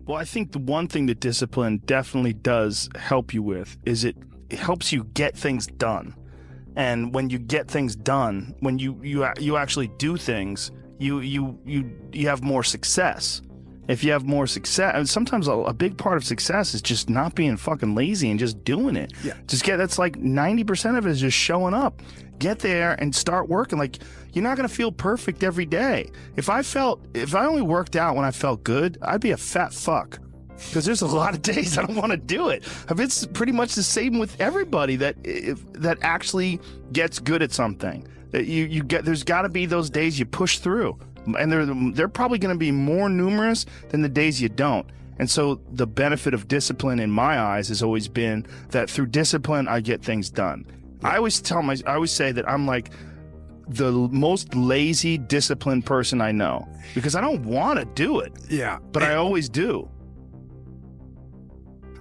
Well, I think the one thing that discipline definitely does help you with is it helps you get things done. And when you get things done, when you actually do things, you have more success. If you have more success, and sometimes a big part of success is just not being fucking lazy and just doing it. Yeah. That's like 90% of it is just showing up. Get there and start working. Like, you're not going to feel perfect every day. If I only worked out when I felt good, I'd be a fat fuck. Because there's a lot of days I don't want to do it. It's pretty much the same with everybody that actually gets good at something. That there's got to be those days you push through, and they're probably going to be more numerous than the days you don't. And so the benefit of discipline in my eyes has always been that through discipline I get things done. Yeah. I always say that I'm like the most lazy, disciplined person I know, because I don't want to do it. Yeah, but I always do.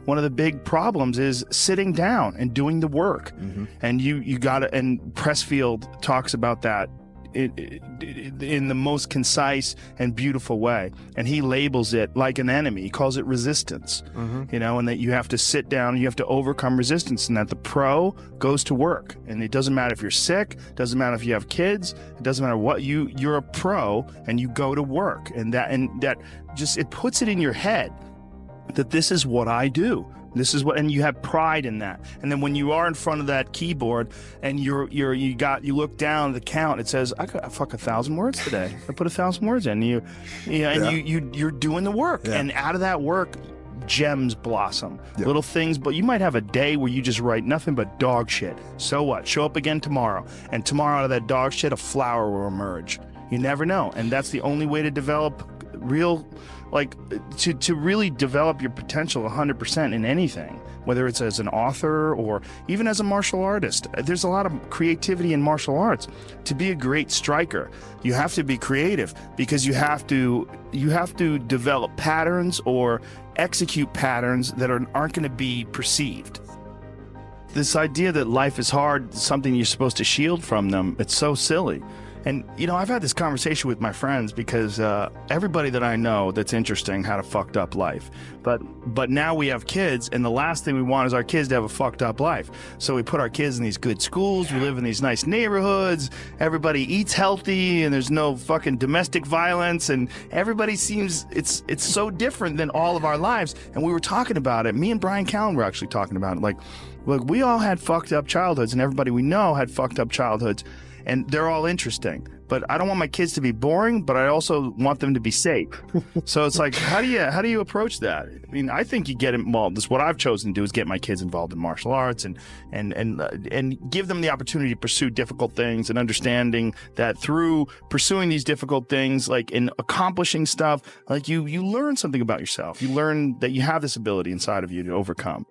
One of the big problems is sitting down and doing the work. Mm-hmm. And you gotta, and Pressfield talks about that in the most concise and beautiful way. And he labels it like an enemy. He calls it resistance, mm-hmm. And that you have to sit down, you have to overcome resistance, and that the pro goes to work. And it doesn't matter if you're sick, doesn't matter if you have kids, it doesn't matter what, you're a pro and you go to work. And that just, it puts it in your head that this is what I do. And you have pride in that. And then when you are in front of that keyboard and you look down at the count, it says, I got 1,000 words today. I put 1,000 words in. You're doing the work. Yeah. And out of that work, gems blossom. Yeah. Little things, but you might have a day where you just write nothing but dog shit. So what? Show up again tomorrow. And tomorrow out of that dog shit, a flower will emerge. You never know. And that's the only way to develop to really develop your potential 100% in anything, whether it's as an author or even as a martial artist. There's a lot of creativity in martial arts. To be a great striker, you have to be creative, because you have to develop patterns or execute patterns that aren't going to be perceived. This idea that life is hard, something you're supposed to shield from them, it's so silly. And, I've had this conversation with my friends, because everybody that I know that's interesting had a fucked up life. But now we have kids, and the last thing we want is our kids to have a fucked up life. So we put our kids in these good schools, we live in these nice neighborhoods, everybody eats healthy, and there's no fucking domestic violence, and everybody seems, it's so different than all of our lives. And we were talking about it. Me and Brian Callen were actually talking about it. Like, look, we all had fucked up childhoods, and everybody we know had fucked up childhoods. And they're all interesting, but I don't want my kids to be boring, but I also want them to be safe. So it's like, how do you approach that? I mean, I think you get involved. This is what I've chosen to do, is get my kids involved in martial arts and give them the opportunity to pursue difficult things, and understanding that through pursuing these difficult things, like in accomplishing stuff, like you learn something about yourself. You learn that you have this ability inside of you to overcome.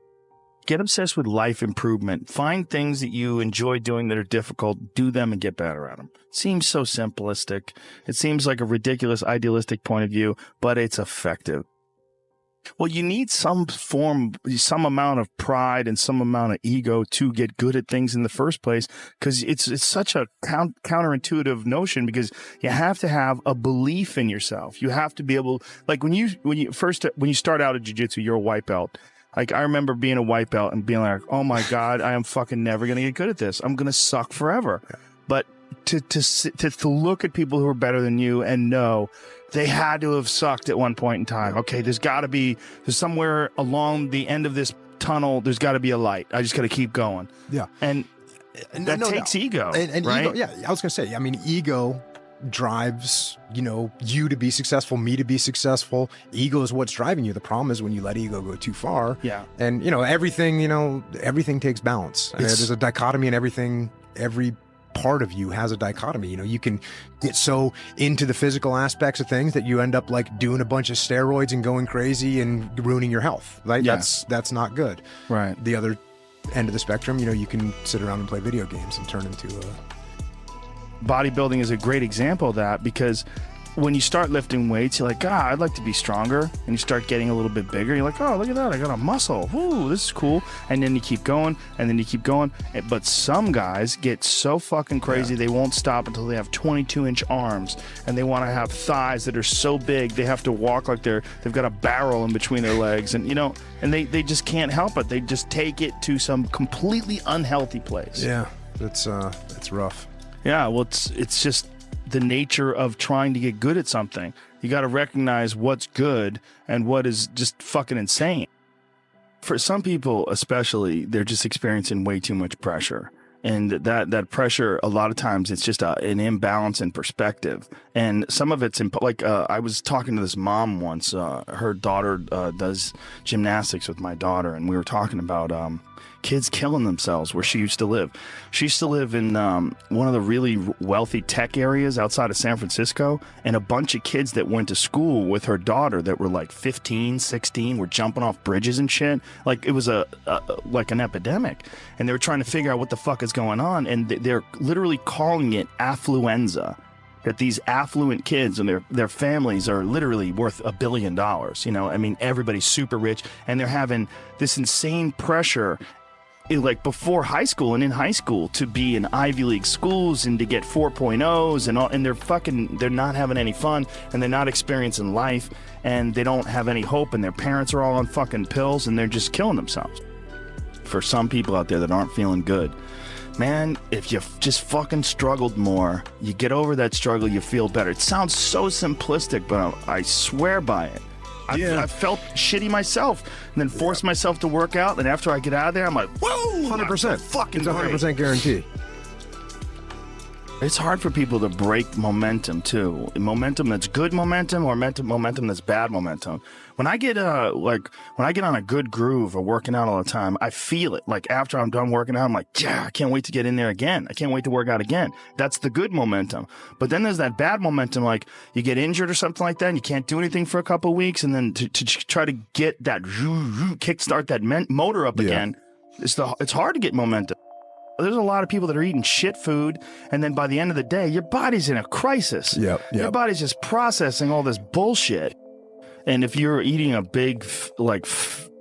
Get obsessed with life improvement. Find things that you enjoy doing that are difficult. Do them and get better at them. It seems so simplistic. It seems like a ridiculous, idealistic point of view, but it's effective. Well, you need some amount of pride and some amount of ego to get good at things in the first place, because it's such a counterintuitive notion, because you have to have a belief in yourself. You have to be able, like when you start out at jiu-jitsu, you're a white belt. Like, I remember being a white belt and being like, oh my God, I am fucking never going to get good at this. I'm going to suck forever. Yeah. But to look at people who are better than you and know they had to have sucked at one point in time. Okay, there's somewhere along the end of this tunnel, there's got to be a light. I just got to keep going. Yeah. And that takes ego, and right? Ego, yeah, I was going to say, I mean, ego drives, you to be successful, me to be successful. Ego is what's driving you. The problem is when you let ego go too far. Yeah. And, everything takes balance. There's a dichotomy in everything. Every part of you has a dichotomy. You can get so into the physical aspects of things that you end up like doing a bunch of steroids and going crazy and ruining your health. Right? Yeah. That's not good. Right. The other end of the spectrum, you can sit around and play video games and turn into a... Bodybuilding is a great example of that, because when you start lifting weights, you're like, God, I'd like to be stronger. And you start getting a little bit bigger. You're like, oh, look at that. I got a muscle. Ooh, this is cool. And then you keep going, and then you keep going. But some guys get so fucking crazy, they won't stop until they have 22-inch arms. And they want to have thighs that are so big, they have to walk like they've got a barrel in between their legs. And, you know, and they just can't help it. They just take it to some completely unhealthy place. Yeah, that's rough. Yeah, well, it's just the nature of trying to get good at something. You got to recognize what's good and what is just fucking insane. For some people, especially, they're just experiencing way too much pressure. And that pressure, a lot of times, it's just an imbalance in perspective. And some of it's I was talking to this mom once. Her daughter does gymnastics with my daughter, and we were talking about kids killing themselves where she used to live. She used to live in one of the really wealthy tech areas outside of San Francisco, and a bunch of kids that went to school with her daughter that were like 15, 16 were jumping off bridges and shit. Like it was like an epidemic, and they were trying to figure out what the fuck is going on, and they're literally calling it affluenza. That these affluent kids and their families are literally worth $1 billion. You know, I mean, everybody's super rich, and they're having this insane pressure like before high school and in high school to be in Ivy League schools and to get 4.0s and all, and they're not having any fun, and they're not experiencing life, and they don't have any hope, and their parents are all on fucking pills, and they're just killing themselves. For some people out there that aren't feeling good, man, if you just fucking struggled more, you get over that struggle, you feel better. It sounds so simplistic, but I swear by it. I felt shitty myself, and then forced myself to work out, and after I get out of there, I'm like, whoa, 100%. Fucking it's 100% guarantee. It's hard for people to break momentum too. Momentum that's good momentum or momentum that's bad momentum. When I get on a good groove of working out all the time, I feel it. Like after I'm done working out, I'm like, yeah, I can't wait to get in there again. I can't wait to work out again. That's the good momentum. But then there's that bad momentum, like you get injured or something like that, and you can't do anything for a couple of weeks, and then to try to get that kickstart that motor up again, it's hard to get momentum. There's a lot of people that are eating shit food, and then by the end of the day, your body's in a crisis. Your body's just processing all this bullshit. And if you're eating a big,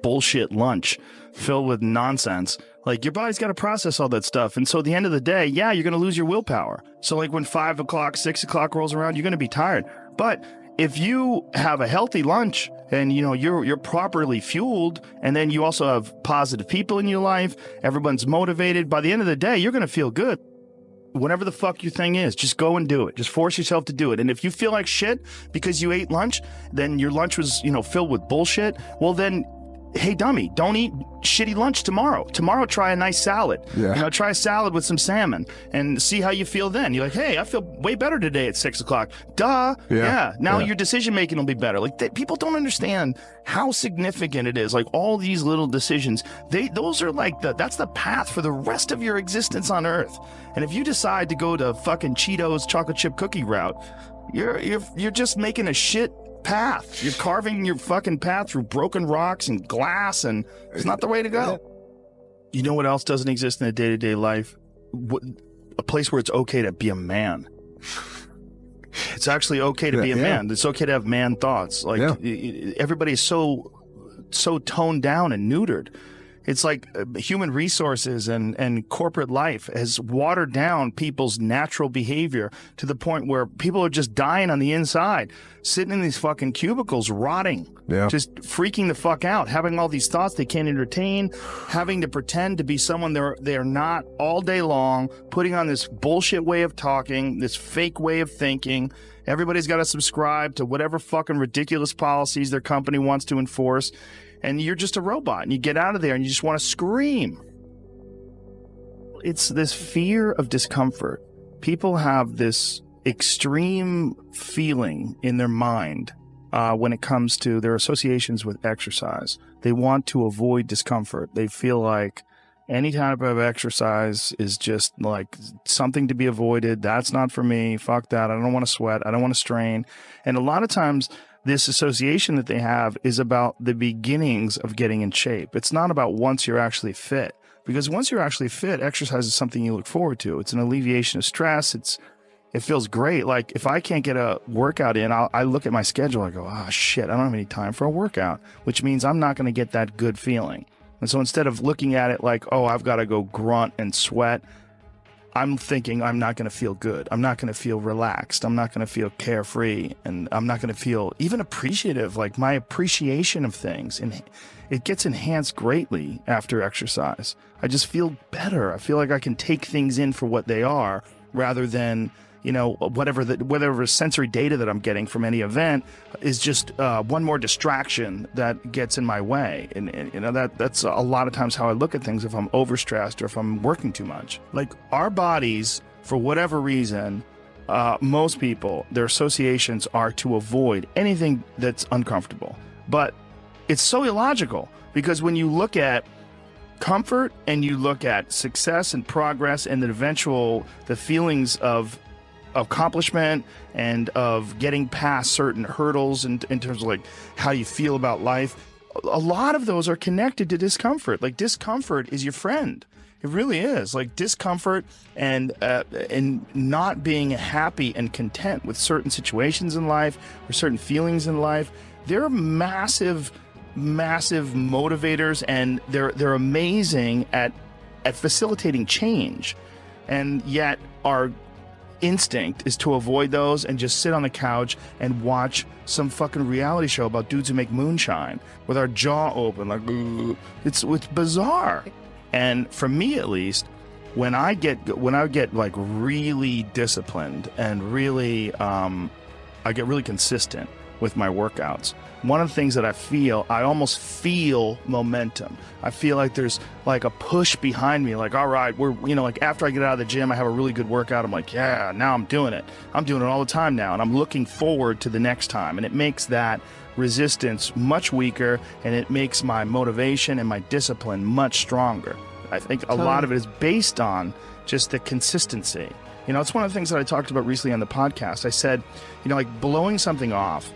bullshit lunch filled with nonsense, like your body's got to process all that stuff. And so at the end of the day, you're going to lose your willpower. So like when 5 o'clock, 6 o'clock rolls around, you're going to be tired. But if you have a healthy lunch and you're properly fueled, and then you also have positive people in your life, everyone's motivated, by the end of the day, you're going to feel good. Whatever the fuck your thing is, just go and do it. Just force yourself to do it. And if you feel like shit because you ate lunch, then your lunch was, filled with bullshit, well then, hey dummy, don't eat shitty lunch tomorrow. Tomorrow try a nice salad. Try a salad with some salmon and see how you feel then. You're like, hey, I feel way better today at 6 o'clock. Duh. Now your decision making will be better. Like people don't understand how significant it is. Like all these little decisions, those are like that's the path for the rest of your existence on Earth. And if you decide to go to fucking Cheetos chocolate chip cookie route, you're just making a shit path. You're carving your fucking path through broken rocks and glass, and it's not the way to go. You know what else doesn't exist in a day-to-day life? A place where it's okay to be a man. It's actually okay to be a man. It's okay to have man thoughts. Like everybody is so toned down and neutered. It's like human resources and corporate life has watered down people's natural behavior to the point where people are just dying on the inside, sitting in these fucking cubicles, rotting, just freaking the fuck out, having all these thoughts they can't entertain, having to pretend to be someone they're not all day long, putting on this bullshit way of talking, this fake way of thinking. Everybody's got to subscribe to whatever fucking ridiculous policies their company wants to enforce. And you're just a robot, and you get out of there and you just want to scream. It's this fear of discomfort. People have this extreme feeling in their mind when it comes to their associations with exercise. They want to avoid discomfort. They feel like any type of exercise is just like something to be avoided. That's not for me. Fuck that. I don't want to sweat. I don't want to strain. And a lot of times, this association that they have is about the beginnings of getting in shape. It's not about once you're actually fit, because once you're actually fit, exercise is something you look forward to. It's an alleviation of stress. It feels great. Like if I can't get a workout in, I look at my schedule. I go, oh shit, I don't have any time for a workout, which means I'm not going to get that good feeling. And so instead of looking at it like, oh, I've got to go grunt and sweat, I'm thinking I'm not going to feel good. I'm not going to feel relaxed. I'm not going to feel carefree. And I'm not going to feel even appreciative, like my appreciation of things. And it gets enhanced greatly after exercise. I just feel better. I feel like I can take things in for what they are rather than, you know, whatever sensory data that I'm getting from any event is just one more distraction that gets in my way. And you know, that's a lot of times how I look at things if I'm overstressed or if I'm working too much. Like our bodies, for whatever reason, most people, their associations are to avoid anything that's uncomfortable. But it's so illogical because when you look at comfort and you look at success and progress and the feelings of accomplishment and of getting past certain hurdles in terms of like how you feel about life, a lot of those are connected to discomfort. Like discomfort is your friend. It really is. Like discomfort and not being happy and content with certain situations in life or certain feelings in life, they're massive motivators, and they're amazing at facilitating change. And yet our instinct is to avoid those and just sit on the couch and watch some fucking reality show about dudes who make moonshine with our jaw open, like it's bizarre. And for me at least, when I get like really disciplined and really I get really consistent with my workouts, one of the things that I almost feel momentum. I feel like there's like a push behind me, like, all right, like after I get out of the gym, I have a really good workout. I'm like, yeah, now I'm doing it. I'm doing it all the time now. And I'm looking forward to the next time. And it makes that resistance much weaker, and it makes my motivation and my discipline much stronger. I think a lot of it is based on just the consistency. You know, it's one of the things that I talked about recently on the podcast. I said, you know, like blowing something off,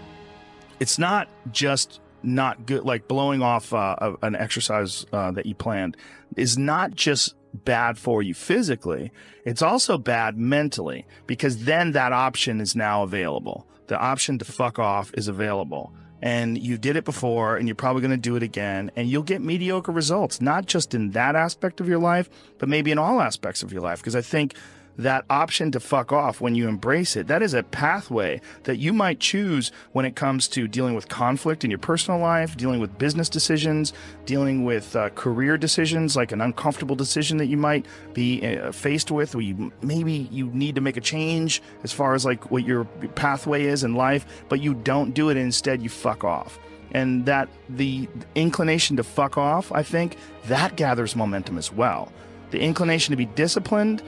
it's not just not good, like blowing off an exercise that you planned is not just bad for you physically. It's also bad mentally, because then that option is now available. The option to fuck off is available. And you did it before, and you're probably going to do it again, and you'll get mediocre results, not just in that aspect of your life, but maybe in all aspects of your life. Because I think that option to fuck off, when you embrace it, that is a pathway that you might choose when it comes to dealing with conflict in your personal life, dealing with business decisions, dealing with career decisions, like an uncomfortable decision that you might be faced with, where maybe you need to make a change as far as like what your pathway is in life, but you don't do it. Instead, you fuck off. And that the inclination to fuck off, I think, that gathers momentum as well. The inclination to be disciplined,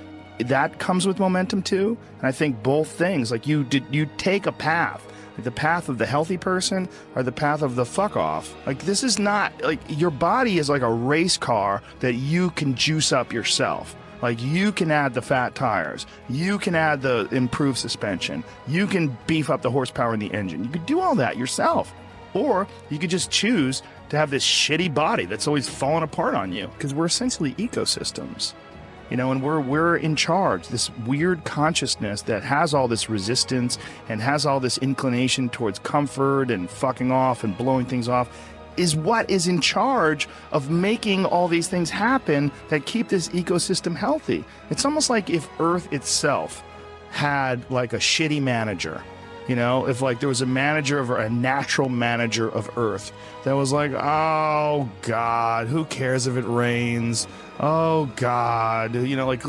that comes with momentum too. And I think both things, like you take a path, like the path of the healthy person or the path of the fuck off. Like this is not like your body is like a race car that you can juice up yourself. Like you can add the fat tires, you can add the improved suspension, you can beef up the horsepower in the engine. You could do all that yourself. Or you could just choose to have this shitty body that's always falling apart on you, because we're essentially ecosystems. You know, and we're in charge. This weird consciousness that has all this resistance and has all this inclination towards comfort and fucking off and blowing things off is what is in charge of making all these things happen that keep this ecosystem healthy. It's almost like if Earth itself had like a shitty manager. You know, if like there was a natural manager of Earth that was like, oh God, who cares if it rains? Oh God, you know, like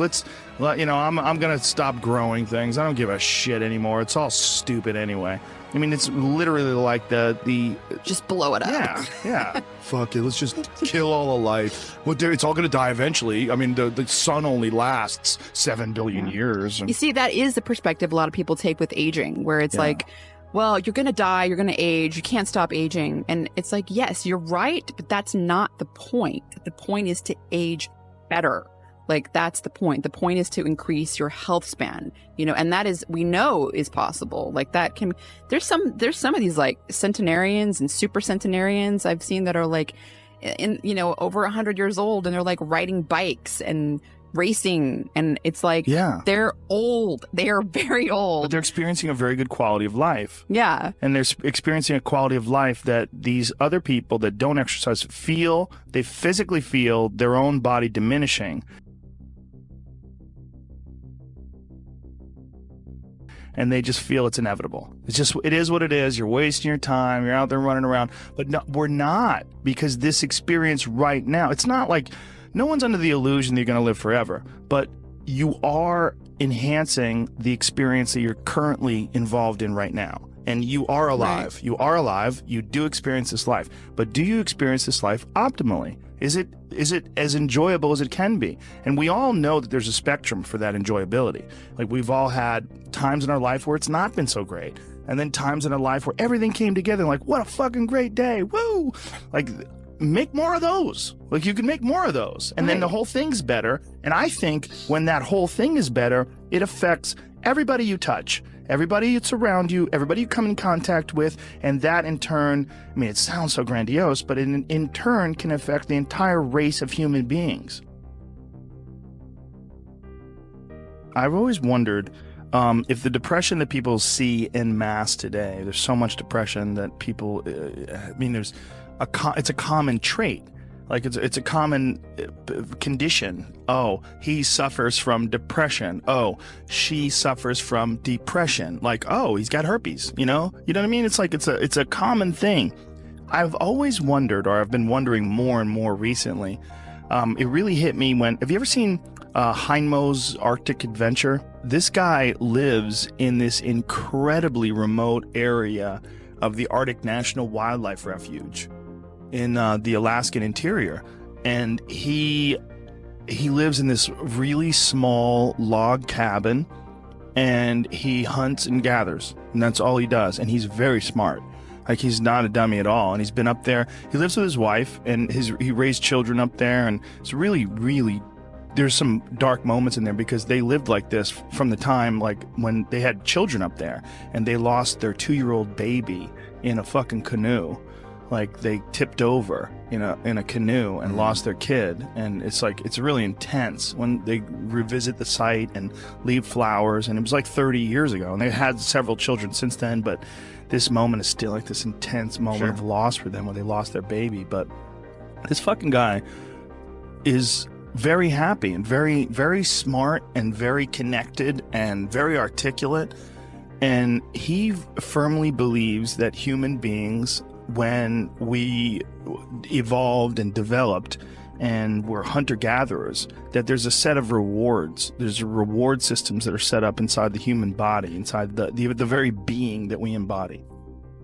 I'm gonna stop growing things. I don't give a shit anymore. It's all stupid anyway. I mean, it's literally like the just blow it up. Yeah. Fuck it. Let's just kill all the life. Well, it's all going to die eventually. I mean, the sun only lasts 7 billion years. You see, that is the perspective a lot of people take with aging, where it's like, well, you're going to die, you're going to age, you can't stop aging. And it's like, yes, you're right, but that's not the point. The point is to age better. Like, that's the point. The point is to increase your health span, you know, and that is, we know is possible. Like that can, there's some of these like centenarians and super centenarians I've seen that are like, over 100 years old, and they're like riding bikes and racing, and it's like, they're old. They are very old. But they're experiencing a very good quality of life. Yeah. And they're experiencing a quality of life that these other people that don't exercise feel. They physically feel their own body diminishing. And they just feel it's inevitable. It is what it is. You're wasting your time. You're out there running around. But no, we're not, because this experience right now, it's not like, no one's under the illusion that you're going to live forever, but you are enhancing the experience that you're currently involved in right now. And you are alive. Right. You are alive. You do experience this life. But do you experience this life optimally? Is it as enjoyable as it can be? And we all know that there's a spectrum for that enjoyability. Like, we've all had times in our life where it's not been so great. And then times in our life where everything came together, like, what a fucking great day. Woo! Like, make more of those. Like, you can make more of those. And then the whole thing's better. And I think when that whole thing is better, it affects everybody you touch, everybody that's around you, everybody you come in contact with. And that in turn, I mean, it sounds so grandiose, but in turn can affect the entire race of human beings. I've always wondered if the depression that people see en masse today, there's so much depression that people, I mean, it's a common trait. Like, it's a common condition. Oh, he suffers from depression. Oh, she suffers from depression. Like, oh, he's got herpes, you know what I mean? It's like, it's a common thing. I've always wondered, or I've been wondering more and more recently. It really hit me when, have you ever seen Heinmo's Arctic Adventure? This guy lives in this incredibly remote area of the Arctic National Wildlife Refuge in the Alaskan interior, and he lives in this really small log cabin, and he hunts and gathers, and that's all he does. And he's very smart. Like, he's not a dummy at all. And he's been up there. He lives with his wife, and he raised children up there, and it's really, really, there's some dark moments in there, because they lived like this from the time, like, when they had children up there, and they lost their 2-year-old baby in a fucking canoe. Like, they tipped over in a canoe and lost their kid. And it's like, it's really intense when they revisit the site and leave flowers. And it was like 30 years ago, and they had several children since then, but this moment is still like this intense moment of loss for them when they lost their baby. But this fucking guy is very happy and very, very smart and very connected and very articulate. And he firmly believes that human beings, when we evolved and developed and we're hunter-gatherers, that there's a set of rewards. There's reward systems that are set up inside the human body, inside the very being that we embody,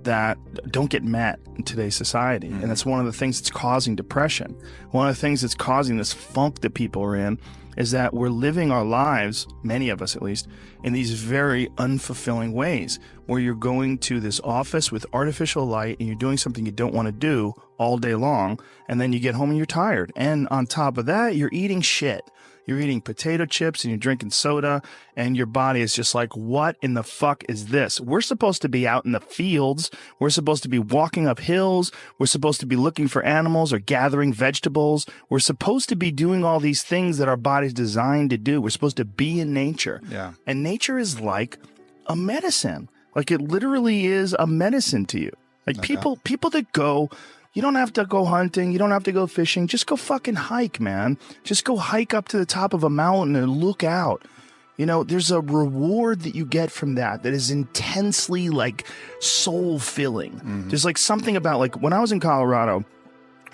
that don't get met in today's society. And that's one of the things that's causing depression. One of the things that's causing this funk that people are in is that we're living our lives, many of us at least, in these very unfulfilling ways, where you're going to this office with artificial light and you're doing something you don't want to do all day long, and then you get home and you're tired. And on top of that, you're eating shit. You're eating potato chips and you're drinking soda, and your body is just like, what in the fuck is this? We're supposed to be out in the fields. We're supposed to be walking up hills. We're supposed to be looking for animals or gathering vegetables. We're supposed to be doing all these things that our body's designed to do. We're supposed to be in nature. Yeah. And nature is like a medicine. Like, it literally is a medicine to you. Like, people that go, you don't have to go hunting. You don't have to go fishing. Just go fucking hike, man. Just go hike up to the top of a mountain and look out. You know, there's a reward that you get from that is intensely, like, soul-filling. Mm-hmm. There's, like, something about, like, when I was in Colorado,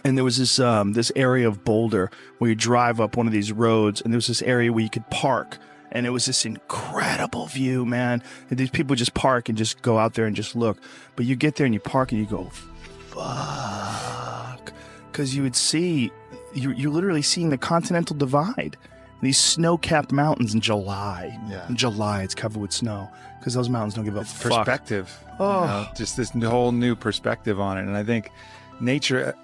and there was this area of Boulder where you drive up one of these roads, and there was this area where you could park. And it was this incredible view, man. And these people just park and just go out there and just look. But you get there and you park and you go, fuck. Because you would see, you're literally seeing the Continental Divide. These snow-capped mountains in July. Yeah. In July, it's covered with snow. Because those mountains don't give a fuck. Perspective. Oh. You know, just this whole new perspective on it. And I think nature,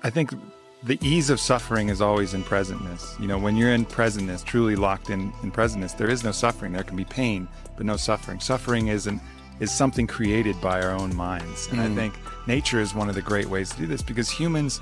the ease of suffering is always in presentness. You know, when you're in presentness, truly locked in presentness, there is no suffering. There can be pain, but no suffering. Suffering is something created by our own minds. And I think nature is one of the great ways to do this, because humans,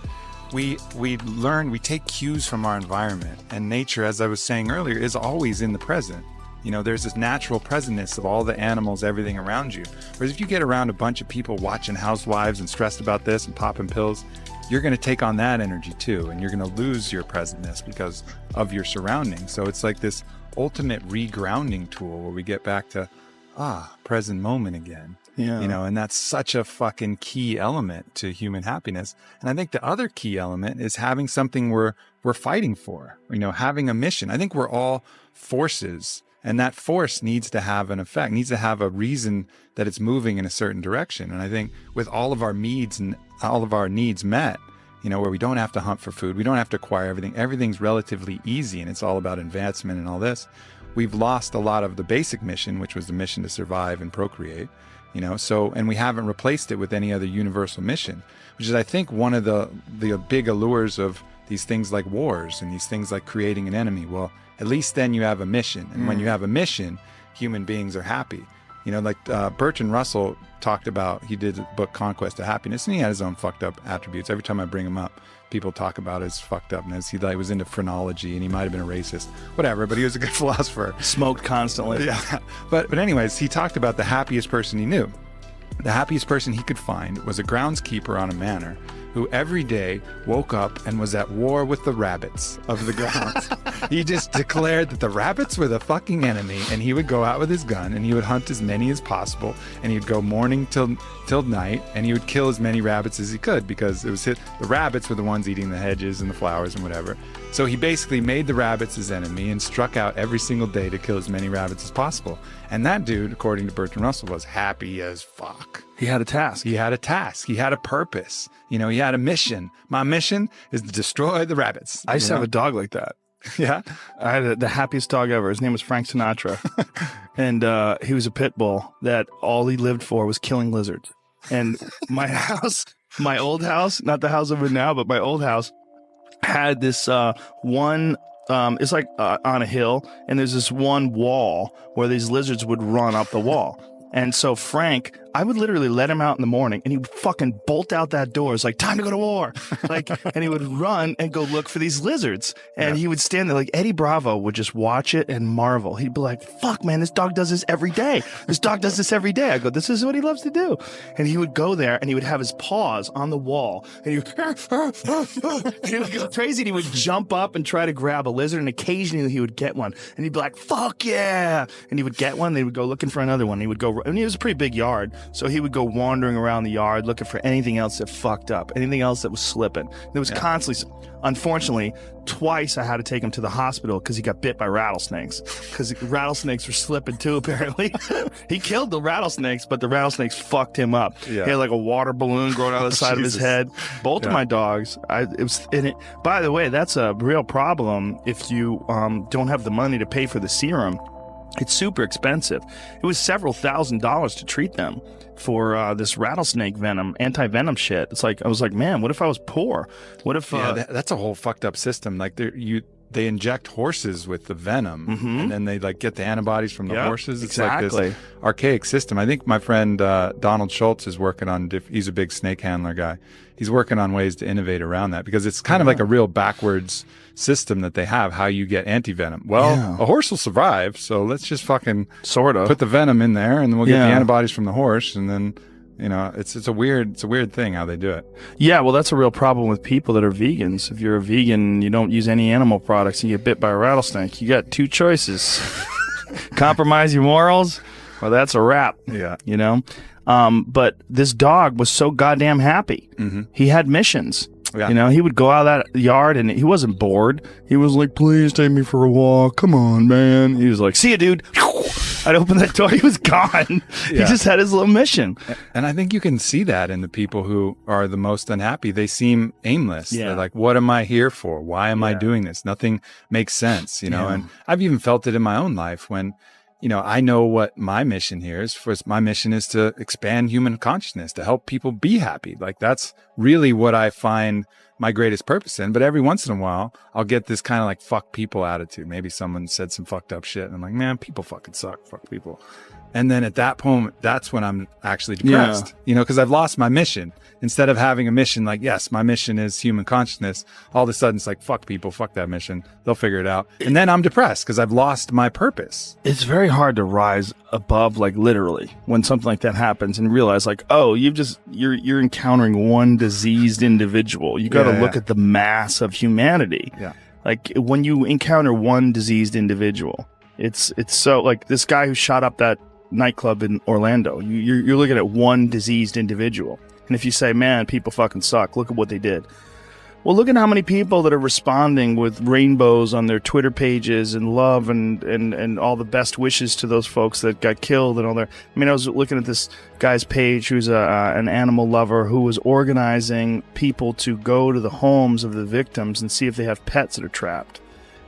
we learn, we take cues from our environment, and nature, as I was saying earlier, is always in the present. You know, there's this natural presentness of all the animals, everything around you. Whereas if you get around a bunch of people watching Housewives and stressed about this and popping pills, you're going to take on that energy too, and you're going to lose your presentness because of your surroundings. So it's like this ultimate regrounding tool where we get back to present moment again. Yeah. You know, and that's such a fucking key element to human happiness. And I think the other key element is having something we're fighting for, you know, having a mission. I think we're all forces, and that force needs to have an effect, needs to have a reason that it's moving in a certain direction. And I think with all of our needs and all of our needs met, you know, where we don't have to hunt for food, we don't have to acquire everything, everything's relatively easy, and it's all about advancement and all this, we've lost a lot of the basic mission, which was the mission to survive and procreate, you know, so, and we haven't replaced it with any other universal mission, which is, I think, one of the big allures of these things like wars and these things like creating an enemy. Well, at least then you have a mission. And when you have a mission, human beings are happy. You know, like Bertrand Russell talked about, he did a book, Conquest of Happiness, and he had his own fucked up attributes. Every time I bring him up, people talk about his fucked upness. He was into phrenology, and he might have been a racist, whatever, but he was a good philosopher. Smoked constantly. Yeah. But anyways, he talked about the happiest person he knew. The happiest person he could find was a groundskeeper on a manor who every day woke up and was at war with the rabbits of the grounds. He just declared that the rabbits were the fucking enemy, and he would go out with his gun and he would hunt as many as possible, and he'd go morning till night, and he would kill as many rabbits as he could, because the rabbits were the ones eating the hedges and the flowers and whatever. So he basically made the rabbits his enemy and struck out every single day to kill as many rabbits as possible. And that dude, according to Bertrand Russell, was happy as fuck. He had a task. He had a task. He had a purpose. You know, he had a mission. My mission is to destroy the rabbits. I used to have a dog like that. Yeah. I had the happiest dog ever. His name was Frank Sinatra. And he was a pit bull that all he lived for was killing lizards. And my house, my old house, not the house I'm in now, but my old house had this one, it's like on a hill, and there's this one wall where these lizards would run up the wall. And so Frank, I would literally let him out in the morning, and he would fucking bolt out that door. It's like, time to go to war. Like, and he would run and go look for these lizards. And he would stand there, like Eddie Bravo would just watch it and marvel. He'd be like, fuck, man, this dog does this every day. This dog does this every day. I go, this is what he loves to do. And he would go there, and he would have his paws on the wall, and he would go crazy, and he would jump up and try to grab a lizard, and occasionally he would get one. And he'd be like, fuck yeah. And he would get one, and they would go looking for another one. He would go, and it was a pretty big yard, so he would go wandering around the yard looking for anything else that fucked up, anything else that was slipping. There was constantly, unfortunately, twice I had to take him to the hospital because he got bit by rattlesnakes, because rattlesnakes were slipping too, apparently. He killed the rattlesnakes, but the rattlesnakes fucked him up. He had like a water balloon growing out of the side of his head. Both of my dogs, by the way, that's a real problem if you don't have the money to pay for the serum. It's super expensive. It was several $1,000s to treat them for this rattlesnake venom, anti-venom shit. It's like, I was like, man, what if I was poor? What if... that's a whole fucked up system. Like, they inject horses with the venom, and then they like get the antibodies from the horses. It's like this archaic system. I think my friend Donald Schultz is working on, he's a big snake handler guy. He's working on ways to innovate around that, because it's kind of like a real backwards system that they have, how you get anti-venom. Well, a horse will survive, so let's just fucking sort of put the venom in there, and then we'll get the antibodies from the horse, and then, you know, it's a weird thing how they do it. Yeah, well, that's a real problem with people that are vegans. If you're a vegan and you don't use any animal products and you get bit by a rattlesnake, you got two choices. Compromise your morals, or that's a wrap. Yeah. You know? But this dog was so goddamn happy. He had missions. Yeah. You know, he would go out of that yard and he wasn't bored. He was like, please take me for a walk. Come on, man. He was like, see ya, dude. I'd open that door. He was gone. He just had his little mission. And I think you can see that in the people who are the most unhappy. They seem aimless. Yeah. They're like, what am I here for? Why am I doing this? Nothing makes sense, you know? And I've even felt it in my own life when, you know, I know what my mission here is. My mission is to expand human consciousness, to help people be happy. Like, that's really what I find my greatest purpose in. But every once in a while, I'll get this kind of like fuck people attitude. Maybe someone said some fucked up shit, and I'm like, man, people fucking suck. Fuck people. And then at that point, that's when I'm actually depressed, because I've lost my mission. Instead of having a mission like, yes, my mission is human consciousness, all of a sudden it's like, fuck people, fuck that mission. They'll figure it out. And then I'm depressed because I've lost my purpose. It's very hard to rise above, like literally, when something like that happens and realize like, oh, you're encountering one diseased individual. You got to look at the mass of humanity. Yeah. Like when you encounter one diseased individual, it's so like this guy who shot up that nightclub in Orlando. You're looking at one diseased individual. And if you say, man, people fucking suck, look at what they did. Well, look at how many people that are responding with rainbows on their Twitter pages and love and all the best wishes to those folks that got killed and all their. I mean, I was looking at this guy's page who's an animal lover who was organizing people to go to the homes of the victims and see if they have pets that are trapped.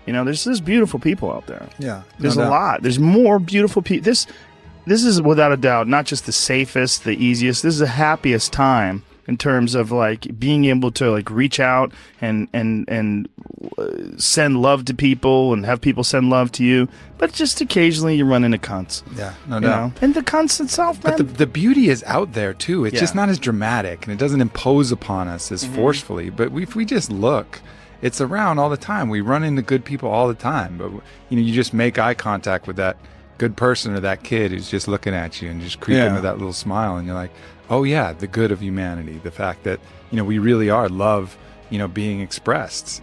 There's beautiful people out there. Yeah. There's a lot. There's more beautiful people. This is without a doubt not just the safest, the easiest. This is the happiest time in terms of like being able to like reach out and send love to people and have people send love to you. But just occasionally you run into cunts. Yeah, no doubt. And the cunts itself, man. But the beauty is out there too. It's just not as dramatic and it doesn't impose upon us as forcefully. But if we just look, it's around all the time. We run into good people all the time. But you just make eye contact with that good person or that kid who's just looking at you and just creeping with that little smile, and you're like, oh yeah, the good of humanity, the fact that we really are love being expressed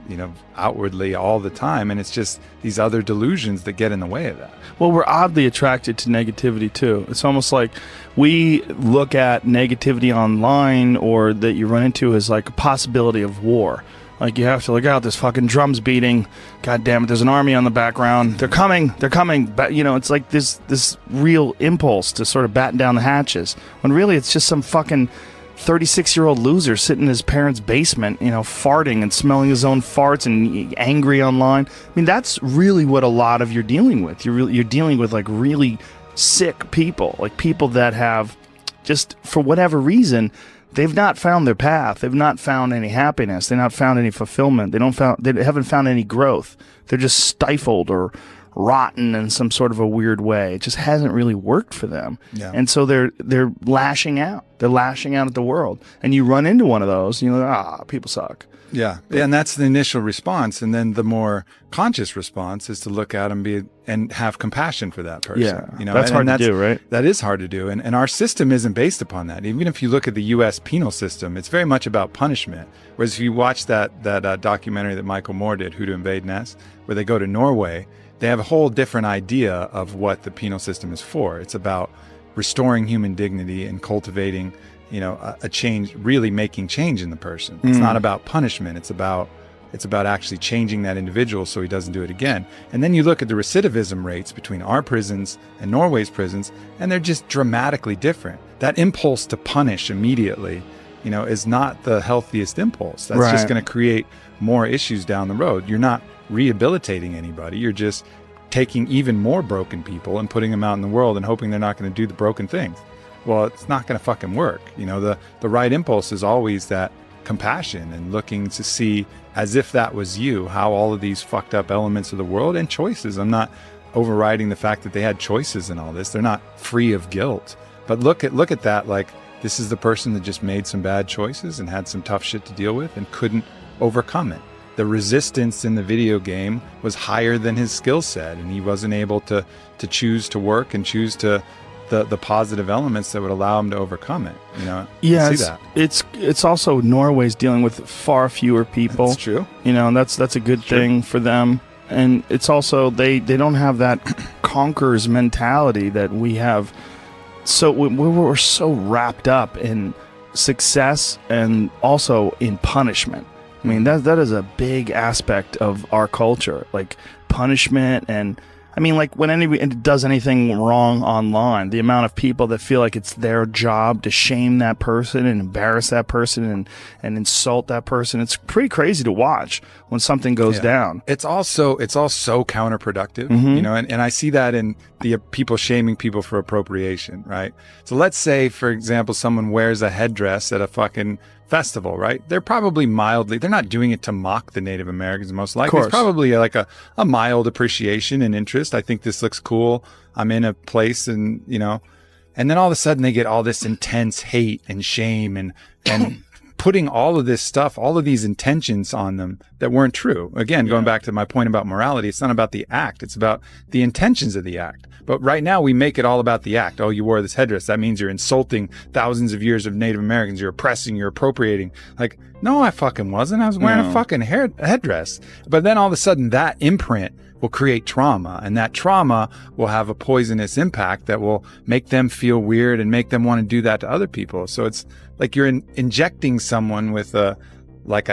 outwardly all the time, and it's just these other delusions that get in the way of that. Well, we're oddly attracted to negativity too. It's almost like we look at negativity online or that you run into as like a possibility of war. Like, you have to look out, there's fucking drums beating. God damn it, there's an army on the background. They're coming. But, it's like this real impulse to sort of batten down the hatches. When really it's just some fucking 36-year-old loser sitting in his parents' basement, farting and smelling his own farts and angry online. I mean, that's really what a lot of you're dealing with. You're dealing with, like, really sick people. Like, people that have just, for whatever reason, they've not found their path. They've not found any happiness. They've not found any fulfillment. They haven't found any growth. They're just stifled or rotten in some sort of a weird way. It just hasn't really worked for them. Yeah. And so they're lashing out. They're lashing out at the world. And you run into one of those, and you're like, people suck. Yeah. And that's the initial response. And then the more conscious response is to look at them and have compassion for that person. Yeah. That's hard to do, right? That is hard to do. And our system isn't based upon that. Even if you look at the U.S. penal system, it's very much about punishment. Whereas if you watch that documentary that Michael Moore did, Who to Invade Next, where they go to Norway, they have a whole different idea of what the penal system is for. It's about restoring human dignity and cultivating a change, really making change in the person. It's not about punishment. It's about actually changing that individual so he doesn't do it again. And then you look at the recidivism rates between our prisons and Norway's prisons, and they're just dramatically different. That impulse to punish immediately, is not the healthiest impulse. That's just going to create more issues down the road. You're not rehabilitating anybody. You're just taking even more broken people and putting them out in the world and hoping they're not going to do the broken things. Well, it's not going to fucking work. The right impulse is always that compassion and looking to see, as if that was you, how all of these fucked up elements of the world and choices. I'm not overriding the fact that they had choices in all this. They're not free of guilt. But look at that like this is the person that just made some bad choices and had some tough shit to deal with and couldn't overcome it. The resistance in the video game was higher than his skill set, and he wasn't able to choose to work and choose to the positive elements that would allow him to overcome it. Yeah, see that. It's also Norway's dealing with far fewer people. That's true. That's a good thing for them. And it's also they don't have that conquerors mentality that we have. So we're so wrapped up in success and also in punishment. I mean, that is a big aspect of our culture, like punishment. And I mean, like when anybody does anything wrong online, the amount of people that feel like it's their job to shame that person and embarrass that person and insult that person, it's pretty crazy to watch when something goes down. It's all so counterproductive, and I see that in the people shaming people for appropriation, right? So let's say, for example, someone wears a headdress at a fucking festival, right? They're probably they're not doing it to mock the Native Americans, most likely. It's probably like a mild appreciation and interest. I think this looks cool. I'm in a place and, and then all of a sudden they get all this intense hate and shame and putting all of this stuff, all of these intentions on them that weren't true. Again, going back to my point about morality, it's not about the act. It's about the intentions of the act. But right now we make it all about the act. Oh, you wore this headdress. That means you're insulting thousands of years of Native Americans. You're oppressing, you're appropriating. Like, no, I fucking wasn't. I was wearing a fucking headdress. But then all of a sudden that imprint will create trauma, and that trauma will have a poisonous impact that will make them feel weird and make them want to do that to other people. So it's like you're injecting someone with a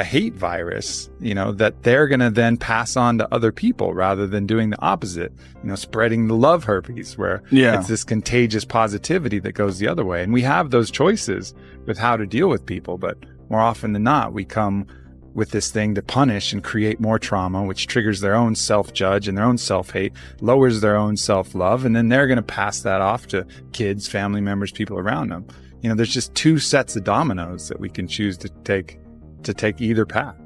hate virus, that they're going to then pass on to other people rather than doing the opposite, spreading the love herpes where it's this contagious positivity that goes the other way. And we have those choices with how to deal with people, but more often than not, we come with this thing to punish and create more trauma, which triggers their own self-judge and their own self-hate, lowers their own self-love, and then they're going to pass that off to kids, family members, people around them. There's just two sets of dominoes that we can choose to take either path.